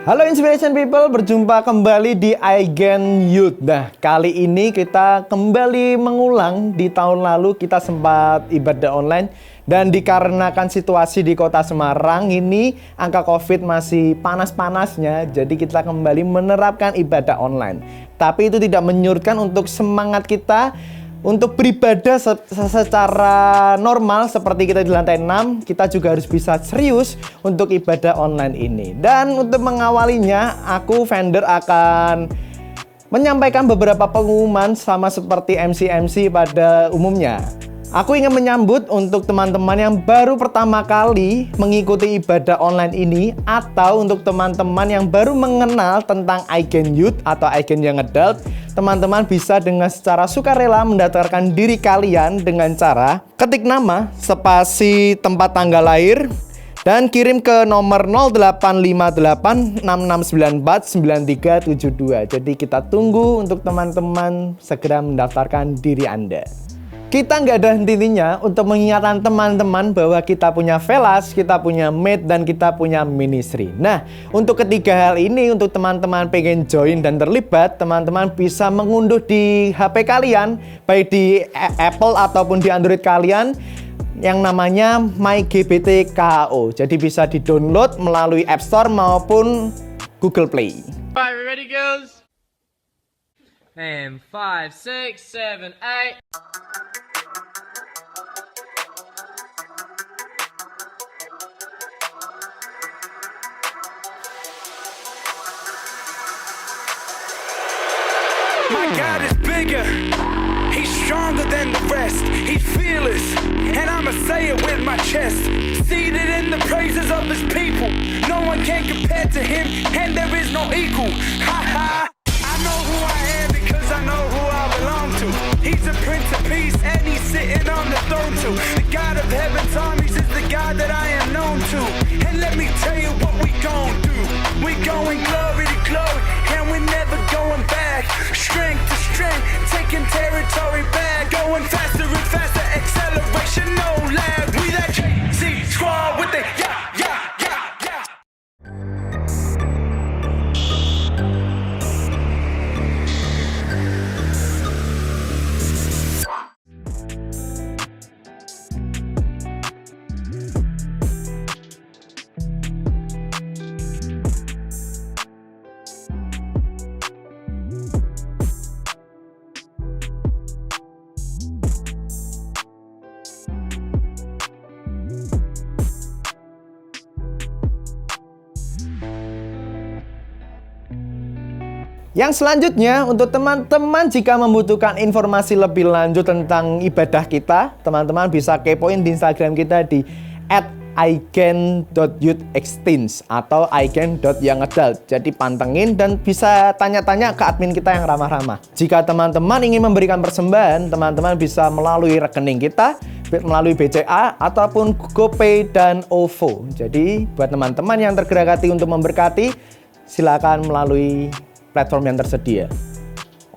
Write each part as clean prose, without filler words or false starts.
Halo Inspiration People, berjumpa kembali di iGen Youth. Nah, kali ini kita kembali mengulang. Di tahun lalu kita sempat ibadah online, dan dikarenakan situasi di kota Semarang ini angka COVID masih panas-panasnya, jadi kita kembali menerapkan ibadah online. Tapi itu tidak menyurutkan untuk semangat kita untuk beribadah secara normal seperti kita di lantai 6, kita juga harus bisa serius untuk ibadah online ini. Dan untuk mengawalinya, aku vendor akan menyampaikan beberapa pengumuman sama seperti MC-MC pada umumnya. Aku ingin menyambut untuk teman-teman yang baru pertama kali mengikuti ibadah online ini, atau untuk teman-teman yang baru mengenal tentang iGen Youth atau iGen Young Adult. Teman-teman bisa dengan secara sukarela mendaftarkan diri kalian dengan cara ketik nama, spasi tempat tanggal lahir, dan kirim ke nomor 085866949372. Jadi kita tunggu untuk teman-teman segera mendaftarkan diri Anda. Kita nggak ada henti-hentinya untuk mengingatkan teman-teman bahwa kita punya Velas, kita punya Meet, dan kita punya Ministry. Nah, untuk ketiga hal ini, untuk teman-teman pengen join dan terlibat, teman-teman bisa mengunduh di HP kalian, baik di Apple ataupun di Android kalian, yang namanya MyGBT-KHO. Jadi bisa di-download melalui App Store maupun Google Play. Alright, we ready, girls? And 5, 6, 7, 8. My God is bigger, He's stronger than the rest, He's fearless, and I'ma say it with my chest. Seated in the praises of His people, no one can compare to Him, and there is no equal. Ha ha! I know who I am because I know who I belong to. He's a Prince of Peace, and He's sitting on the throne too. The God of heaven's armies is the God that I am known to. And let me tell you what we gon' do. We going glory to glory, and we're never going back. Strength to strength, taking territory back. Going faster and faster, acceleration, no lag. We that KC squad with the yeah, yeah, yeah, yeah. Yang selanjutnya, untuk teman-teman jika membutuhkan informasi lebih lanjut tentang ibadah kita, teman-teman bisa kepoin di Instagram kita di @igen.youthexteens atau igen.youngadult. Jadi pantengin dan bisa tanya-tanya ke admin kita yang ramah-ramah. Jika teman-teman ingin memberikan persembahan, teman-teman bisa melalui rekening kita, melalui BCA ataupun GoPay dan OVO. Jadi buat teman-teman yang tergerak hati untuk memberkati, silakan melalui platform yang tersedia.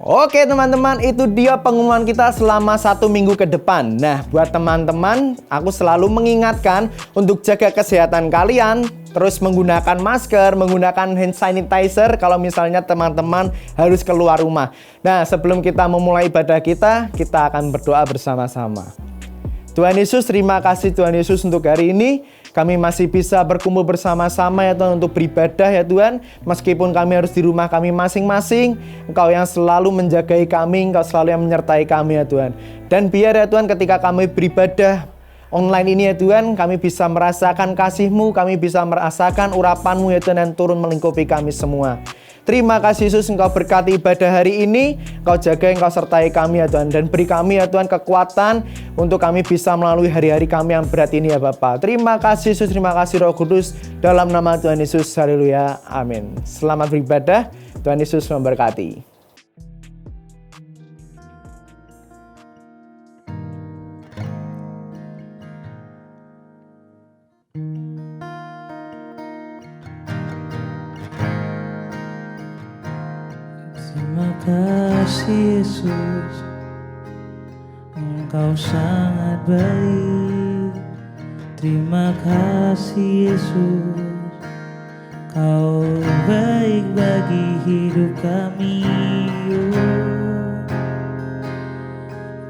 Oke teman-teman, itu dia pengumuman kita selama 1 minggu ke depan. Nah, buat teman-teman, aku selalu mengingatkan untuk jaga kesehatan kalian, terus menggunakan masker, menggunakan hand sanitizer kalau misalnya teman-teman harus keluar rumah. Nah, sebelum kita memulai ibadah kita akan berdoa bersama-sama. Tuhan Yesus, terima kasih Tuhan Yesus untuk hari ini. Kami masih bisa berkumpul bersama-sama ya Tuhan untuk beribadah ya Tuhan. Meskipun kami harus di rumah kami masing-masing, Engkau yang selalu menjagai kami, Engkau selalu yang menyertai kami ya Tuhan. Dan biar ya Tuhan ketika kami beribadah online ini ya Tuhan, kami bisa merasakan kasih-Mu, kami bisa merasakan urapan-Mu ya Tuhan yang turun melingkupi kami semua. Terima kasih Yesus, Engkau berkati ibadah hari ini, Engkau jaga, Engkau sertai kami ya Tuhan, dan beri kami ya Tuhan kekuatan untuk kami bisa melalui hari-hari kami yang berat ini ya Bapa. Terima kasih Yesus, terima kasih Roh Kudus, dalam nama Tuhan Yesus, haleluya, amin. Selamat beribadah, Tuhan Yesus memberkati. Terima kasih Yesus, Engkau sangat baik. Terima kasih Yesus, Kau baik bagi hidup kami,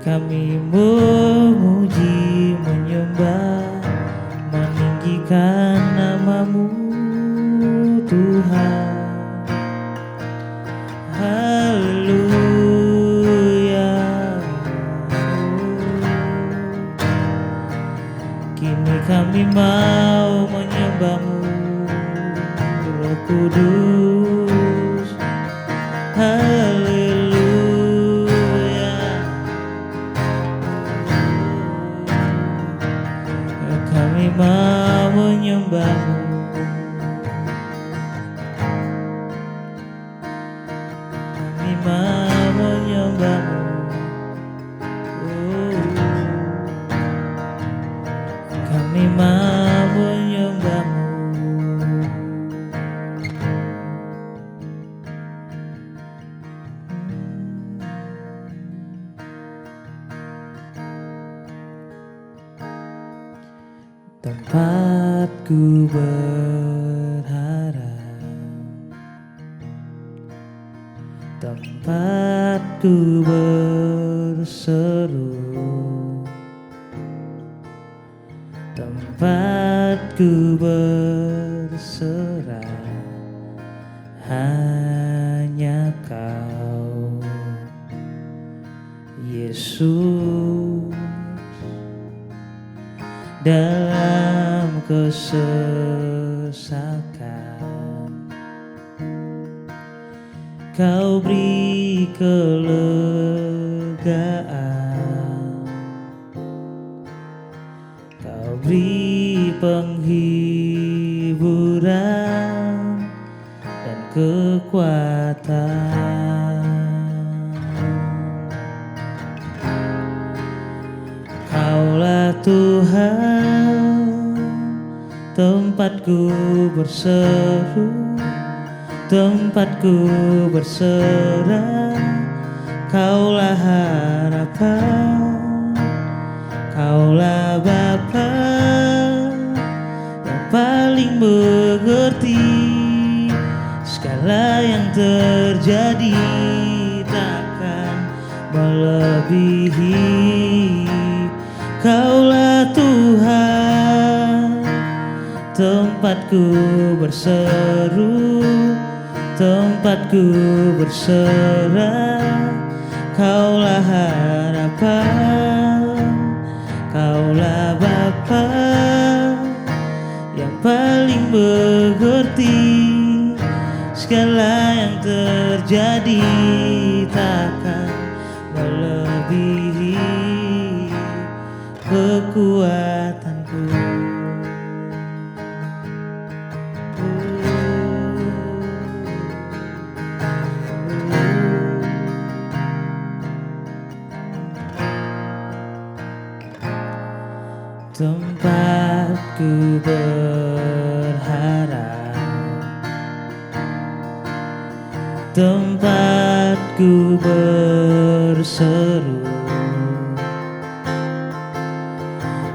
kami memuji, menyembah, meninggikan nama-Mu Tuhan. Haleluya. Kini kami mau menyembah-Mu Roh Kudus. Haleluya. Kami mau menyembah-Mu. Kami mau menyembah-Mu. Kami mau menyembah-Mu. Tempatku berharap, tempatku berseru, tempatku berserah, hanya Kau, Yesus. Dalam kesesakan Kau beri kelegaan, Kau beri penghiburan dan kekuatan. Kaulah Tuhan, tempatku berseru, tempatku berserah. Kaulah harapan, Kaulah Bapa yang paling mengerti segala yang terjadi, takkan melebihi. Kaulah Tuhan, tempatku berseru, tempatku berserah. Kaulah harapan, Kaulah Bapa yang paling mengerti segala yang terjadi, takkan melebihi kekuatanku. Tempatku berharap, tempatku berseru,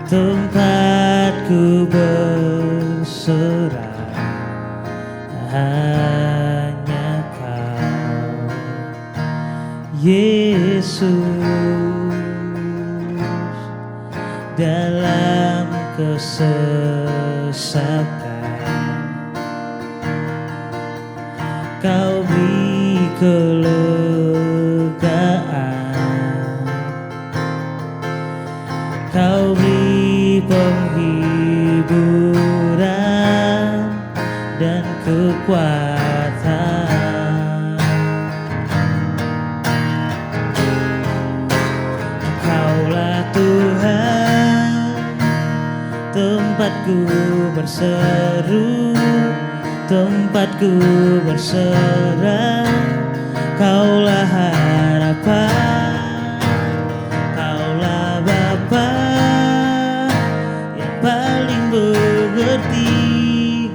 tempatku berserah, hanya Kau, Yesus. Dalam kesesakan Kau beri kelegaan, Kau beri penghiburan dan kekuatan. Kaulah Tuhan, tempatku berseru, tempatku berserah. Kaulah harapan, Kaulah Bapa yang paling mengerti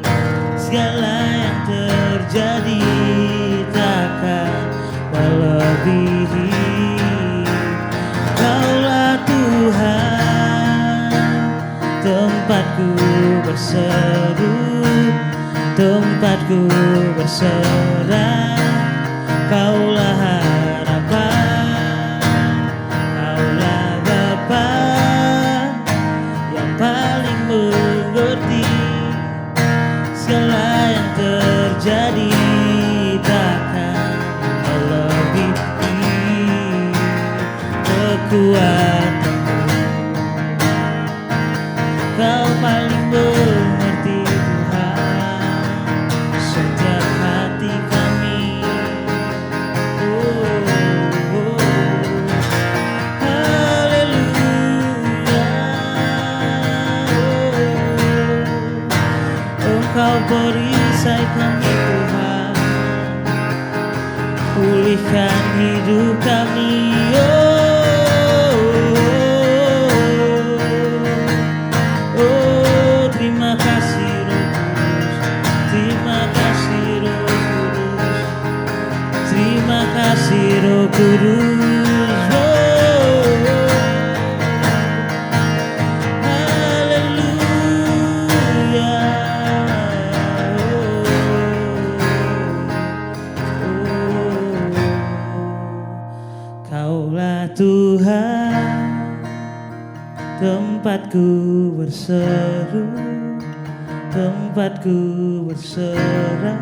segala yang terjadi, takkan melebihi. Kaulah Tuhan, tempatku berseru, tempatku berserah. Kaulah harapan, Kaulah Bapa yang paling mengerti segala yang terjadi, takkan melebihi kekuatanmu. Kau paling mengerti Tuhan setiap hati kami. Haleluya. Engkau perisai kami Tuhan, pulihkan hidup kami. Terima kasih Roh Kudus, terima kasih Roh Kudus, terima kasih Roh Kudus. Haleluya. Kaulah Tuhan, tempatku berseru, tempatku berserah.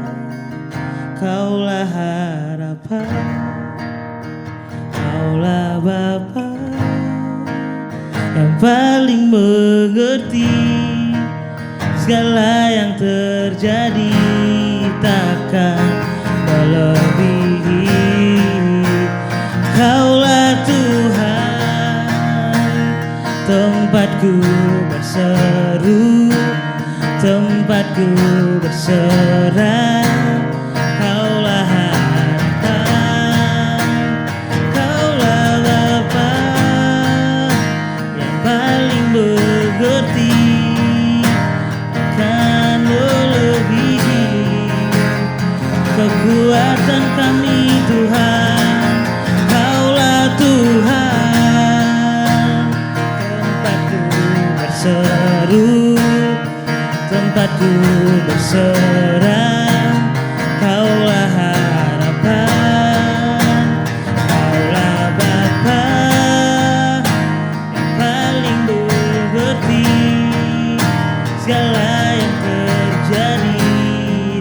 Kaulah harapan, Kaulah Bapa yang paling mengerti segala yang terjadi, takkan melebihi. Kaulah Tuhan, tempatku berseru, tempatku berserah. Kaulah harapan, Kaulah Bapa yang paling mengerti, akan melebihi kekuatan kami Tuhan. Kaulah Tuhan, tempatku berseru, tempatku berserah. Kaulah harapan, Kaulah Bapa yang paling mengerti segala yang terjadi,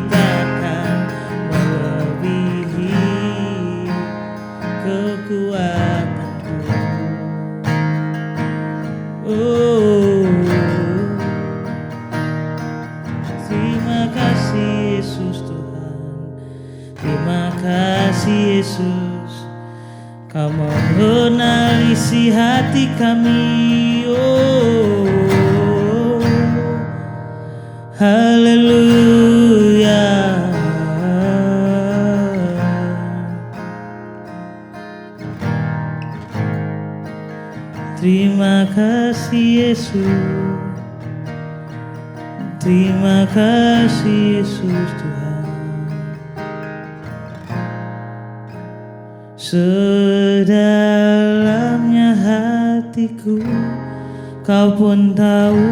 takkan melebihi kekuatanku. Terima kasih Yesus Tuhan, terima kasih Yesus. Kau mengenal isi hati kami. Haleluya. Terima kasih Yesus, terima kasih Yesus Tuhan. Sedalamnya hatiku Kau pun tahu,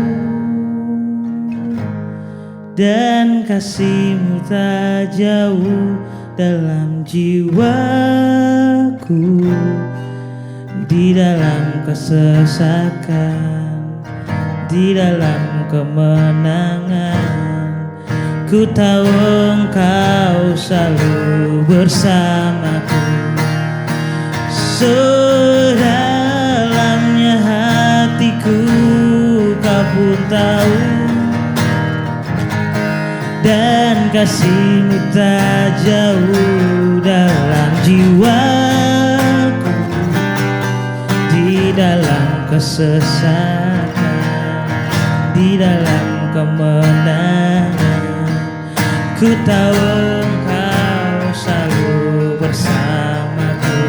dan kasih-Mu tak jauh dalam jiwaku. Di dalam kesesakan, di dalam kemenangan, ku tahu Engkau selalu bersamaku. Sedalamnya hatiku Kau pun tahu, dan kasih-Mu tak jauh dalam jiwaku. Di dalam kesesakan, di dalam kemenangan, ku tahu Engkau selalu bersamaku.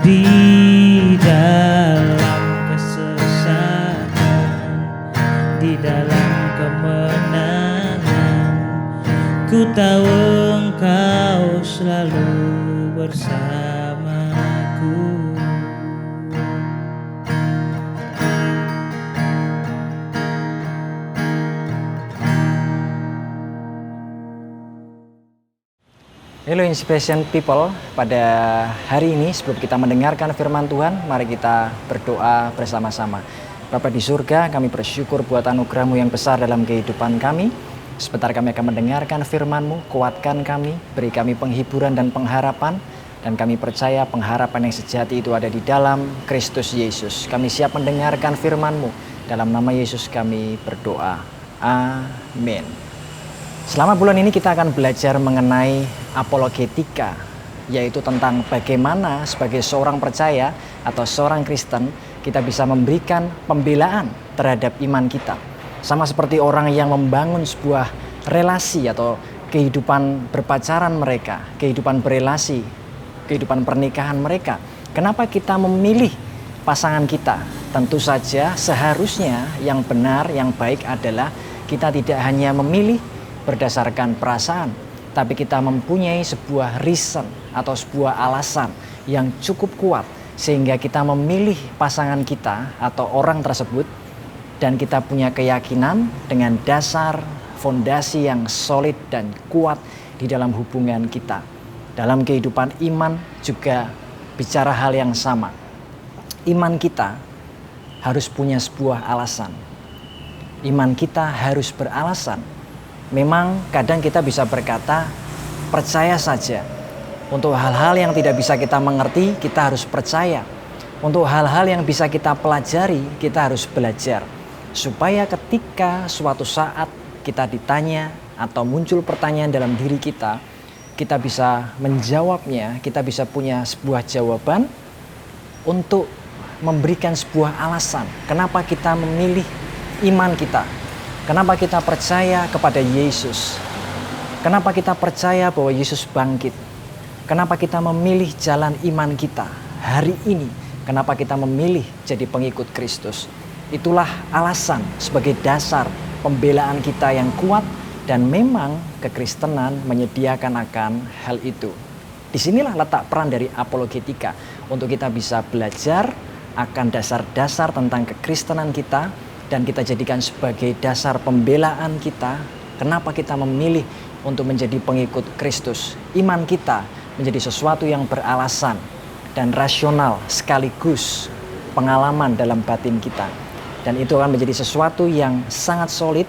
Di dalam kesesakan, di dalam kemenangan, ku tahu Engkau selalu bersamaku. Hello Inspiration People, pada hari ini sebelum kita mendengarkan firman Tuhan, mari kita berdoa bersama-sama. Bapa di surga, kami bersyukur buat anugerah-Mu yang besar dalam kehidupan kami. Sebentar kami akan mendengarkan firman-Mu, kuatkan kami, beri kami penghiburan dan pengharapan. Dan kami percaya pengharapan yang sejati itu ada di dalam Kristus Yesus. Kami siap mendengarkan firman-Mu. Dalam nama Yesus kami berdoa. Amin. Selama bulan ini kita akan belajar mengenai apologetika, yaitu tentang bagaimana sebagai seorang percaya atau seorang Kristen kita bisa memberikan pembelaan terhadap iman kita. Sama seperti orang yang membangun sebuah relasi atau kehidupan berpacaran mereka, kehidupan berelasi, kehidupan pernikahan mereka. Kenapa kita memilih pasangan kita? Tentu saja seharusnya yang benar, yang baik adalah kita tidak hanya memilih berdasarkan perasaan, tapi kita mempunyai sebuah reason atau sebuah alasan yang cukup kuat sehingga kita memilih pasangan kita atau orang tersebut dan kita punya keyakinan dengan dasar fondasi yang solid dan kuat di dalam hubungan kita. Dalam kehidupan iman juga bicara hal yang sama. Iman kita harus punya sebuah alasan. Iman kita harus beralasan. Memang kadang kita bisa berkata, percaya saja. Untuk hal-hal yang tidak bisa kita mengerti, kita harus percaya. Untuk hal-hal yang bisa kita pelajari, kita harus belajar. Supaya ketika suatu saat kita ditanya atau muncul pertanyaan dalam diri kita bisa menjawabnya, kita bisa punya sebuah jawaban untuk memberikan sebuah alasan. Kenapa kita memilih iman kita? Kenapa kita percaya kepada Yesus? Kenapa kita percaya bahwa Yesus bangkit? Kenapa kita memilih jalan iman kita hari ini? Kenapa kita memilih jadi pengikut Kristus? Itulah alasan sebagai dasar pembelaan kita yang kuat dan memang kekristenan menyediakan akan hal itu. Disinilah letak peran dari apologetika untuk kita bisa belajar akan dasar-dasar tentang kekristenan kita dan kita jadikan sebagai dasar pembelaan kita. Kenapa kita memilih untuk menjadi pengikut Kristus? Iman kita menjadi sesuatu yang beralasan dan rasional sekaligus pengalaman dalam batin kita. Dan itu akan menjadi sesuatu yang sangat solid,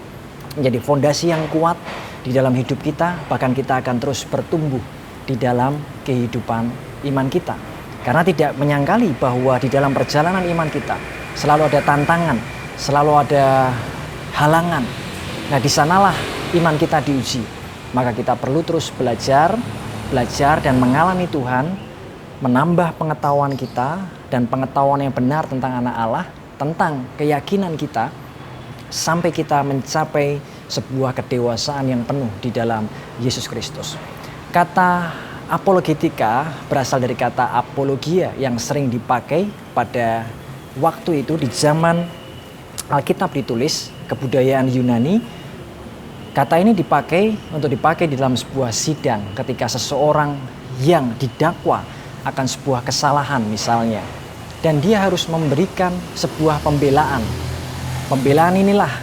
menjadi fondasi yang kuat di dalam hidup kita. Bahkan kita akan terus bertumbuh di dalam kehidupan iman kita. Karena tidak menyangkali bahwa di dalam perjalanan iman kita selalu ada tantangan, selalu ada halangan. Nah, di sanalah iman kita diuji. Maka kita perlu terus belajar dan mengalami Tuhan, menambah pengetahuan kita dan pengetahuan yang benar tentang anak Allah, tentang keyakinan kita, sampai kita mencapai sebuah kedewasaan yang penuh di dalam Yesus Kristus. Kata apologetika berasal dari kata apologia yang sering dipakai pada waktu itu di zaman Alkitab ditulis, kebudayaan Yunani. Kata ini dipakai di dalam sebuah sidang ketika seseorang yang didakwa akan sebuah kesalahan misalnya. Dan dia harus memberikan sebuah pembelaan. Pembelaan inilah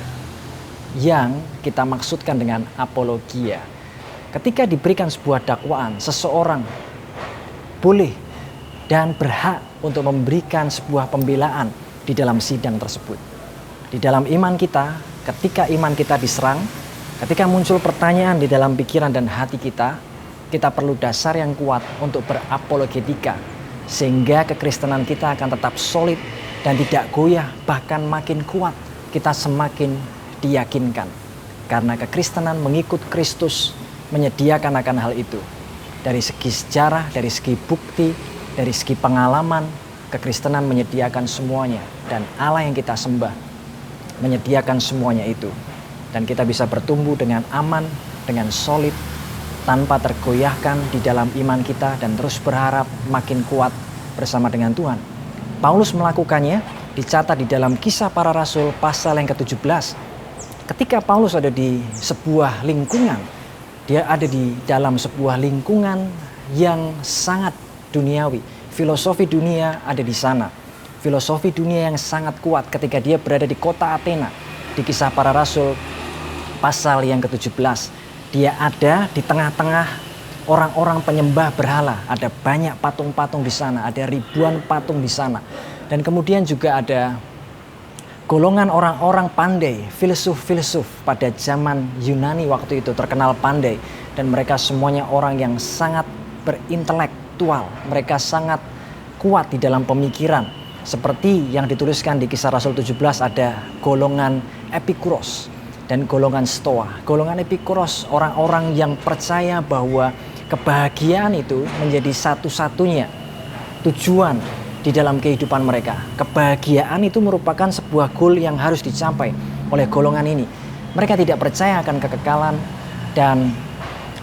yang kita maksudkan dengan apologia. Ketika diberikan sebuah dakwaan, seseorang boleh dan berhak untuk memberikan sebuah pembelaan di dalam sidang tersebut. Di dalam iman kita, ketika iman kita diserang, ketika muncul pertanyaan di dalam pikiran dan hati kita perlu dasar yang kuat untuk berapologetika. Sehingga kekristenan kita akan tetap solid dan tidak goyah, bahkan makin kuat. Kita semakin diyakinkan. Karena kekristenan mengikut Kristus menyediakan akan hal itu. Dari segi sejarah, dari segi bukti, dari segi pengalaman, kekristenan menyediakan semuanya. Dan Allah yang kita sembah menyediakan semuanya itu. Dan kita bisa bertumbuh dengan aman, dengan solid, tanpa tergoyahkan di dalam iman kita dan terus berharap makin kuat bersama dengan Tuhan. Paulus melakukannya, dicatat di dalam Kisah Para Rasul pasal yang ke-17. Ketika Paulus ada di sebuah lingkungan, dia ada di dalam sebuah lingkungan yang sangat duniawi. Filosofi dunia ada di sana. Filosofi dunia yang sangat kuat ketika dia berada di kota Athena. Di Kisah Para Rasul pasal yang ke-17. Dia ada di tengah-tengah orang-orang penyembah berhala. Ada banyak patung-patung di sana, ada ribuan patung di sana. Dan kemudian juga ada golongan orang-orang pandai, filsuf-filsuf pada zaman Yunani waktu itu terkenal pandai. Dan mereka semuanya orang yang sangat berintelektual. Mereka sangat kuat di dalam pemikiran. Seperti yang dituliskan di Kisah Rasul 17, ada golongan Epikuros dan golongan Stoa. Golongan Epikuros, orang-orang yang percaya bahwa kebahagiaan itu menjadi satu-satunya tujuan di dalam kehidupan mereka. Kebahagiaan itu merupakan sebuah goal yang harus dicapai oleh golongan ini. Mereka tidak percaya akan kekekalan dan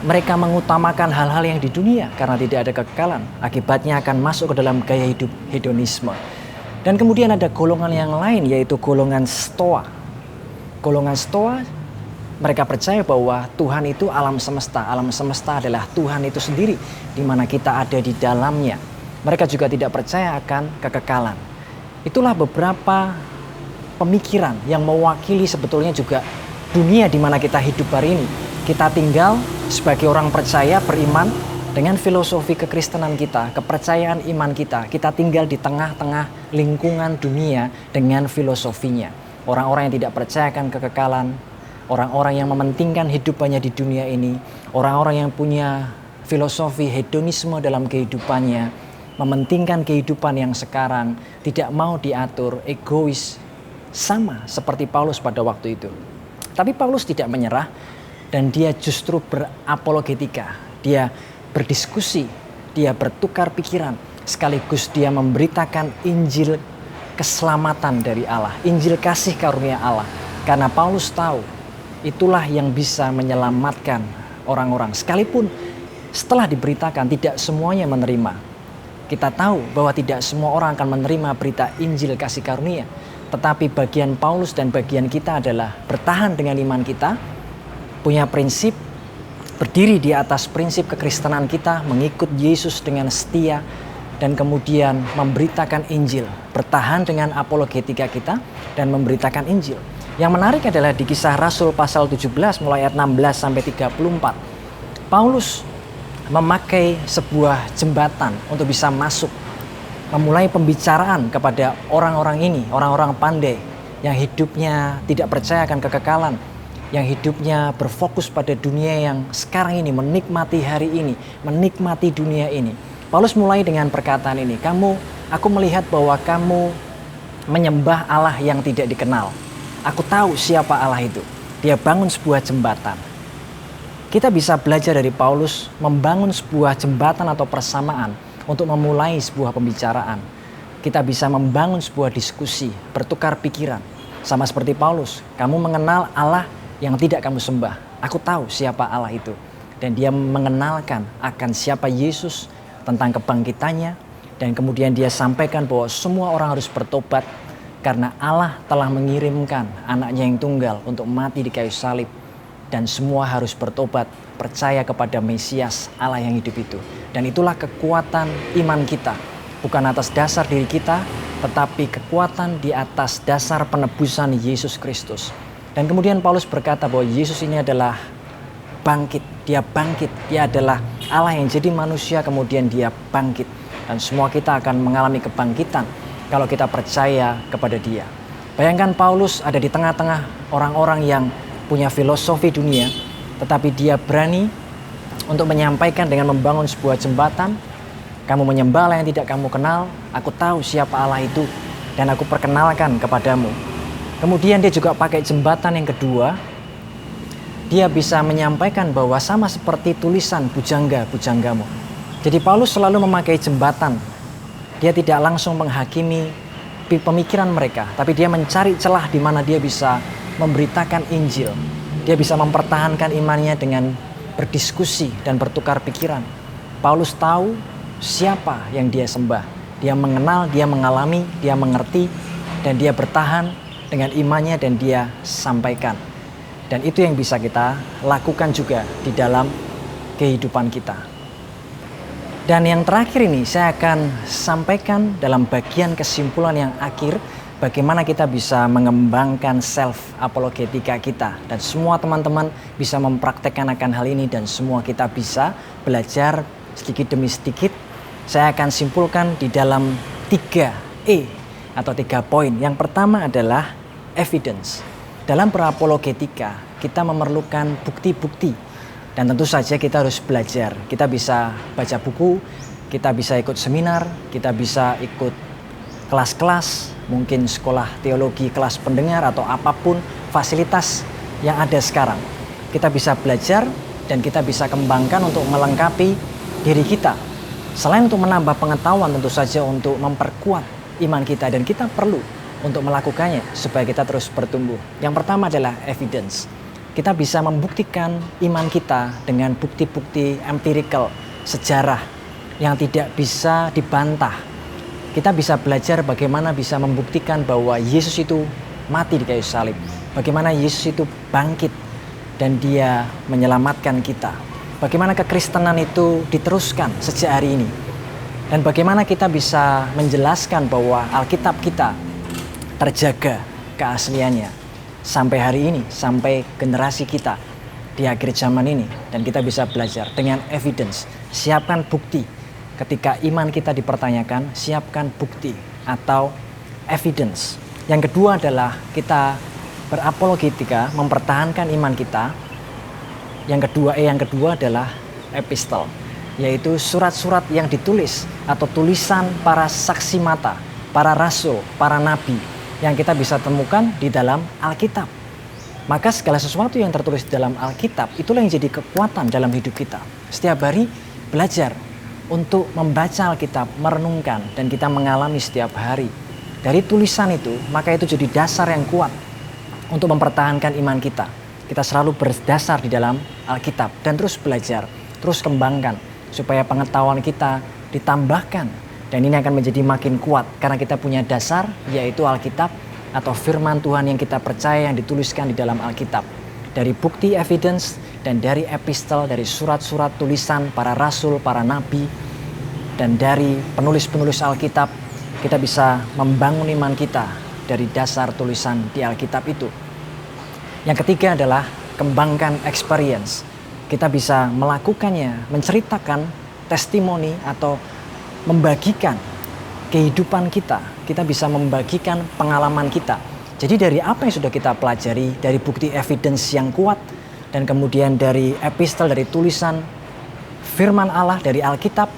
mereka mengutamakan hal-hal yang di dunia karena tidak ada kekekalan. Akibatnya akan masuk ke dalam gaya hidup hedonisme. Dan kemudian ada golongan yang lain, yaitu golongan Stoa. Golongan Stoa, mereka percaya bahwa Tuhan itu alam semesta. Alam semesta adalah Tuhan itu sendiri, di mana kita ada di dalamnya. Mereka juga tidak percaya akan kekekalan. Itulah beberapa pemikiran yang mewakili sebetulnya juga dunia di mana kita hidup hari ini. Kita tinggal sebagai orang percaya, beriman dengan filosofi kekristenan kita, kepercayaan iman kita. Kita tinggal di tengah-tengah lingkungan dunia dengan filosofinya. Orang-orang yang tidak percaya akan kekekalan, orang-orang yang mementingkan hidupannya di dunia ini, orang-orang yang punya filosofi hedonisme dalam kehidupannya, mementingkan kehidupan yang sekarang, tidak mau diatur, egois, sama seperti Paulus pada waktu itu. Tapi Paulus tidak menyerah dan dia justru berapologetika, dia berdiskusi, dia bertukar pikiran, sekaligus dia memberitakan Injil keselamatan dari Allah, Injil kasih karunia Allah. Karena Paulus tahu itulah yang bisa menyelamatkan orang-orang. Sekalipun setelah diberitakan tidak semuanya menerima. Kita tahu bahwa tidak semua orang akan menerima berita Injil kasih karunia. Tetapi bagian Paulus dan bagian kita adalah bertahan dengan iman kita, punya prinsip, berdiri di atas prinsip kekristenan kita, mengikut Yesus dengan setia, dan kemudian memberitakan Injil, bertahan dengan apologetika kita, dan memberitakan Injil. Yang menarik adalah di Kisah Rasul pasal 17 mulai ayat 16 sampai 34. Paulus memakai sebuah jembatan untuk bisa masuk, memulai pembicaraan kepada orang-orang ini, orang-orang pandai yang hidupnya tidak percaya akan kekekalan, yang hidupnya berfokus pada dunia yang sekarang ini, menikmati hari ini, menikmati dunia ini. Paulus mulai dengan perkataan ini, aku melihat bahwa kamu menyembah Allah yang tidak dikenal. Aku tahu siapa Allah itu. Dia bangun sebuah jembatan. Kita bisa belajar dari Paulus membangun sebuah jembatan atau persamaan untuk memulai sebuah pembicaraan. Kita bisa membangun sebuah diskusi, bertukar pikiran. Sama seperti Paulus, kamu mengenal Allah yang tidak kamu sembah. Aku tahu siapa Allah itu. Dan dia mengenalkan akan siapa Yesus, tentang kebangkitannya. Dan kemudian dia sampaikan bahwa semua orang harus bertobat karena Allah telah mengirimkan anaknya yang tunggal untuk mati di kayu salib. Dan semua harus bertobat, percaya kepada Mesias Allah yang hidup itu. Dan itulah kekuatan iman kita. Bukan atas dasar diri kita, tetapi kekuatan di atas dasar penebusan Yesus Kristus. Dan kemudian Paulus berkata bahwa Yesus ini adalah bangkit. Dia bangkit. Dia adalah Allah yang jadi manusia, kemudian dia bangkit. Dan semua kita akan mengalami kebangkitan kalau kita percaya kepada dia. Bayangkan Paulus ada di tengah-tengah orang-orang yang punya filosofi dunia, tetapi dia berani untuk menyampaikan dengan membangun sebuah jembatan. Kamu menyembah Allah yang tidak kamu kenal, aku tahu siapa Allah itu, dan aku perkenalkan kepadamu. Kemudian dia juga pakai jembatan yang kedua. Dia bisa menyampaikan bahwa sama seperti tulisan bujangga-bujanggamu. Jadi Paulus selalu memakai jembatan. Dia tidak langsung menghakimi pemikiran mereka, tapi dia mencari celah di mana dia bisa memberitakan Injil. Dia bisa mempertahankan imannya dengan berdiskusi dan bertukar pikiran. Paulus tahu siapa yang dia sembah. Dia mengenal, dia mengalami, dia mengerti, dan dia bertahan dengan imannya dan dia sampaikan. Dan itu yang bisa kita lakukan juga di dalam kehidupan kita. Dan yang terakhir ini saya akan sampaikan dalam bagian kesimpulan yang akhir bagaimana kita bisa mengembangkan self apologetika kita, dan semua teman-teman bisa mempraktekkan akan hal ini, dan semua kita bisa belajar sedikit demi sedikit. Saya akan simpulkan di dalam 3E atau 3 poin. Yang pertama adalah evidence. Dalam berapologetika kita memerlukan bukti-bukti, dan tentu saja kita harus belajar. Kita bisa baca buku, kita bisa ikut seminar, kita bisa ikut kelas-kelas, mungkin sekolah teologi, kelas pendengar, atau apapun fasilitas yang ada sekarang. Kita bisa belajar dan kita bisa kembangkan untuk melengkapi diri kita. Selain untuk menambah pengetahuan, tentu saja untuk memperkuat iman kita, dan kita perlu untuk melakukannya supaya kita terus bertumbuh. Yang pertama adalah evidence. Kita bisa membuktikan iman kita dengan bukti-bukti empirical, sejarah yang tidak bisa dibantah. Kita bisa belajar bagaimana bisa membuktikan bahwa Yesus itu mati di kayu salib. Bagaimana Yesus itu bangkit dan dia menyelamatkan kita. Bagaimana kekristenan itu diteruskan sejak hari ini. Dan bagaimana kita bisa menjelaskan bahwa Alkitab kita terjaga keasliannya sampai hari ini, sampai generasi kita di akhir zaman ini. Dan kita bisa belajar dengan evidence. Siapkan bukti. Ketika iman kita dipertanyakan, siapkan bukti atau evidence. Yang kedua adalah kita berapologetika, mempertahankan iman kita. Yang kedua adalah epistle, yaitu surat-surat yang ditulis atau tulisan para saksi mata, para rasul, para nabi yang kita bisa temukan di dalam Alkitab. Maka segala sesuatu yang tertulis di dalam Alkitab itulah yang jadi kekuatan dalam hidup kita. Setiap hari belajar untuk membaca Alkitab, merenungkan, dan kita mengalami setiap hari. Dari tulisan itu, maka itu jadi dasar yang kuat untuk mempertahankan iman kita. Kita selalu berdasar di dalam Alkitab dan terus belajar, terus kembangkan supaya pengetahuan kita ditambahkan. Dan ini akan menjadi makin kuat karena kita punya dasar, yaitu Alkitab atau firman Tuhan yang kita percaya yang dituliskan di dalam Alkitab. Dari bukti evidence dan dari epistel, dari surat-surat tulisan para rasul, para nabi, dan dari penulis-penulis Alkitab, kita bisa membangun iman kita dari dasar tulisan di Alkitab itu. Yang ketiga adalah kembangkan experience. Kita bisa melakukannya, menceritakan testimoni atau membagikan kehidupan kita. Kita bisa membagikan pengalaman kita. Jadi dari apa yang sudah kita pelajari, dari bukti evidence yang kuat, dan kemudian dari epistel, dari tulisan firman Allah, dari Alkitab,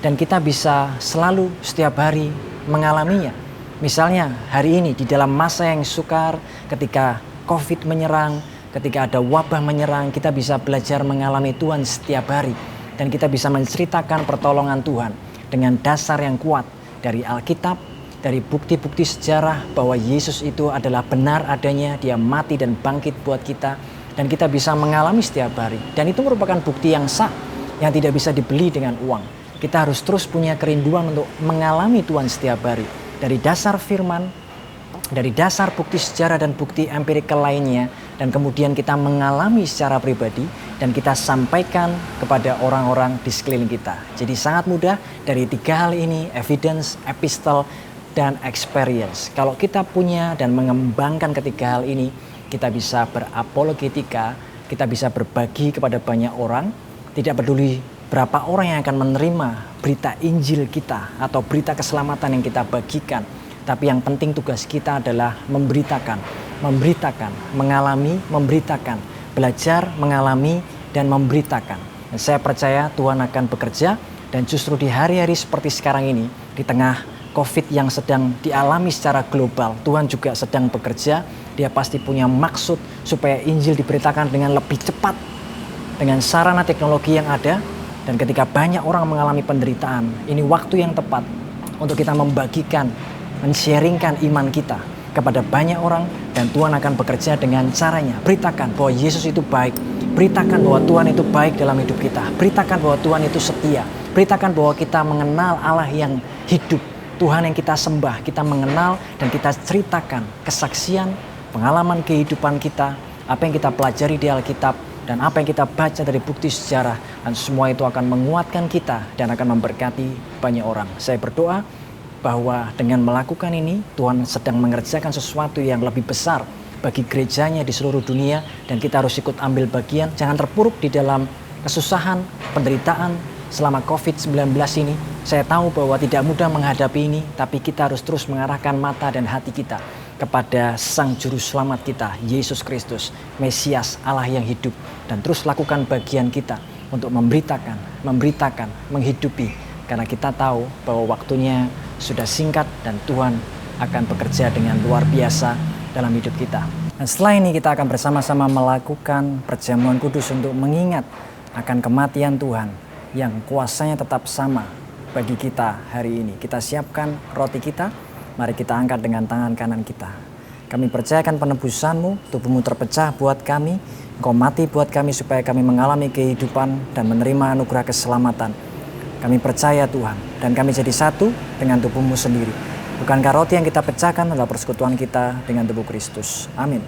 dan kita bisa selalu setiap hari mengalaminya. Misalnya hari ini di dalam masa yang sukar, ketika COVID menyerang, ketika ada wabah menyerang, kita bisa belajar mengalami Tuhan setiap hari. Dan kita bisa menceritakan pertolongan Tuhan dengan dasar yang kuat dari Alkitab, dari bukti-bukti sejarah bahwa Yesus itu adalah benar adanya, dia mati dan bangkit buat kita, dan kita bisa mengalami setiap hari. Dan itu merupakan bukti yang sah, yang tidak bisa dibeli dengan uang. Kita harus terus punya kerinduan untuk mengalami Tuhan setiap hari. Dari dasar firman, dari dasar bukti sejarah dan bukti empirikal lainnya, dan kemudian kita mengalami secara pribadi, dan kita sampaikan kepada orang-orang di sekeliling kita. Jadi sangat mudah dari 3 hal ini, evidence, epistle, dan experience. Kalau kita punya dan mengembangkan ketiga hal ini, kita bisa berapologetika, kita bisa berbagi kepada banyak orang, tidak peduli berapa orang yang akan menerima berita Injil kita atau berita keselamatan yang kita bagikan. Tapi yang penting tugas kita adalah memberitakan, mengalami, memberitakan, belajar, mengalami, dan memberitakan. Dan saya percaya Tuhan akan bekerja, dan justru di hari-hari seperti sekarang ini, di tengah COVID yang sedang dialami secara global, Tuhan juga sedang bekerja. Dia pasti punya maksud supaya Injil diberitakan dengan lebih cepat, dengan sarana teknologi yang ada. Dan ketika banyak orang mengalami penderitaan, ini waktu yang tepat untuk kita membagikan, men-sharingkan iman kita kepada banyak orang. Dan Tuhan akan bekerja dengan caranya. Beritakan bahwa Yesus itu baik. Beritakan bahwa Tuhan itu baik dalam hidup kita. Beritakan bahwa Tuhan itu setia. Beritakan bahwa kita mengenal Allah yang hidup. Tuhan yang kita sembah, kita mengenal, dan kita ceritakan kesaksian, pengalaman kehidupan kita, apa yang kita pelajari di Alkitab, dan apa yang kita baca dari bukti sejarah. Dan semua itu akan menguatkan kita dan akan memberkati banyak orang. Saya berdoa bahwa dengan melakukan ini Tuhan sedang mengerjakan sesuatu yang lebih besar bagi gerejanya di seluruh dunia, dan kita harus ikut ambil bagian. Jangan terpuruk di dalam kesusahan, penderitaan selama COVID-19 ini. Saya tahu bahwa tidak mudah menghadapi ini, tapi kita harus terus mengarahkan mata dan hati kita kepada Sang Juru Selamat kita, Yesus Kristus, Mesias Allah yang hidup, dan terus lakukan bagian kita untuk memberitakan, menghidupi, karena kita tahu bahwa waktunya sudah singkat dan Tuhan akan bekerja dengan luar biasa dalam hidup kita. Dan setelah ini kita akan bersama-sama melakukan perjamuan kudus untuk mengingat akan kematian Tuhan yang kuasanya tetap sama bagi kita hari ini. Kita siapkan roti kita, mari kita angkat dengan tangan kanan kita. Kami percayakan penebusan-Mu, tubuh-Mu terpecah buat kami, Engkau mati buat kami supaya kami mengalami kehidupan dan menerima anugerah keselamatan. Kami percaya Tuhan, dan kami jadi satu dengan tubuh-Mu sendiri. Bukankah roti yang kita pecahkan adalah persekutuan kita dengan tubuh Kristus? Amin.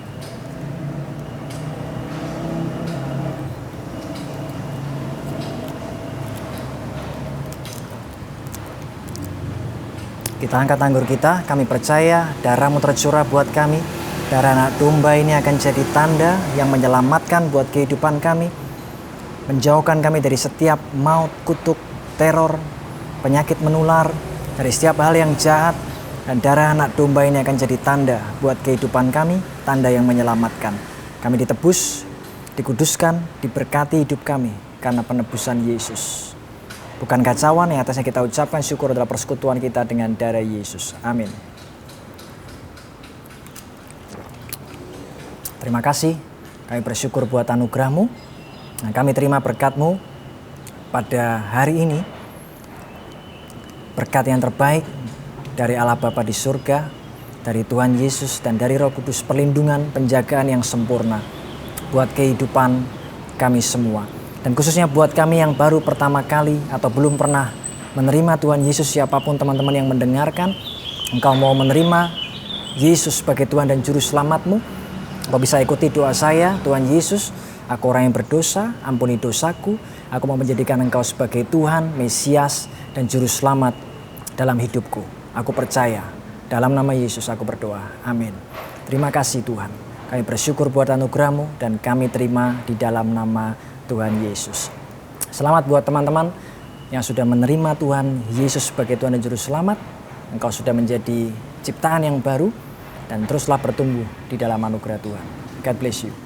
Kita angkat anggur kita, kami percaya darah-Mu tercurah buat kami. Darah anak domba ini akan jadi tanda yang menyelamatkan buat kehidupan kami, menjauhkan kami dari setiap maut, kutuk, teror, penyakit menular, dari setiap hal yang jahat. Dan darah anak domba ini akan jadi tanda buat kehidupan kami, tanda yang menyelamatkan. Kami ditebus, dikuduskan, diberkati hidup kami karena penebusan Yesus. Bukan kacauan yang atasnya kita ucapkan syukur adalah persekutuan kita dengan darah Yesus. Amin. Terima kasih, kami bersyukur buat anugerah-Mu. Nah, kami terima berkat-Mu pada hari ini. Berkat yang terbaik dari Allah Bapa di surga, dari Tuhan Yesus dan dari Roh Kudus, perlindungan, penjagaan yang sempurna buat kehidupan kami semua. Dan khususnya buat kami yang baru pertama kali atau belum pernah menerima Tuhan Yesus, siapapun teman-teman yang mendengarkan, engkau mau menerima Yesus sebagai Tuhan dan Juru Selamat-Mu, engkau bisa ikuti doa saya. Tuhan Yesus, aku orang yang berdosa, ampuni dosaku, aku mau menjadikan Engkau sebagai Tuhan, Mesias dan Juru Selamat dalam hidupku. Aku percaya, dalam nama Yesus aku berdoa, amin. Terima kasih Tuhan, kami bersyukur buat anugerah-Mu dan kami terima di dalam nama Tuhan Yesus. Selamat buat teman-teman yang sudah menerima Tuhan Yesus sebagai Tuhan dan Juru Selamat. Engkau sudah menjadi ciptaan yang baru dan teruslah bertumbuh di dalam anugerah Tuhan. God bless you.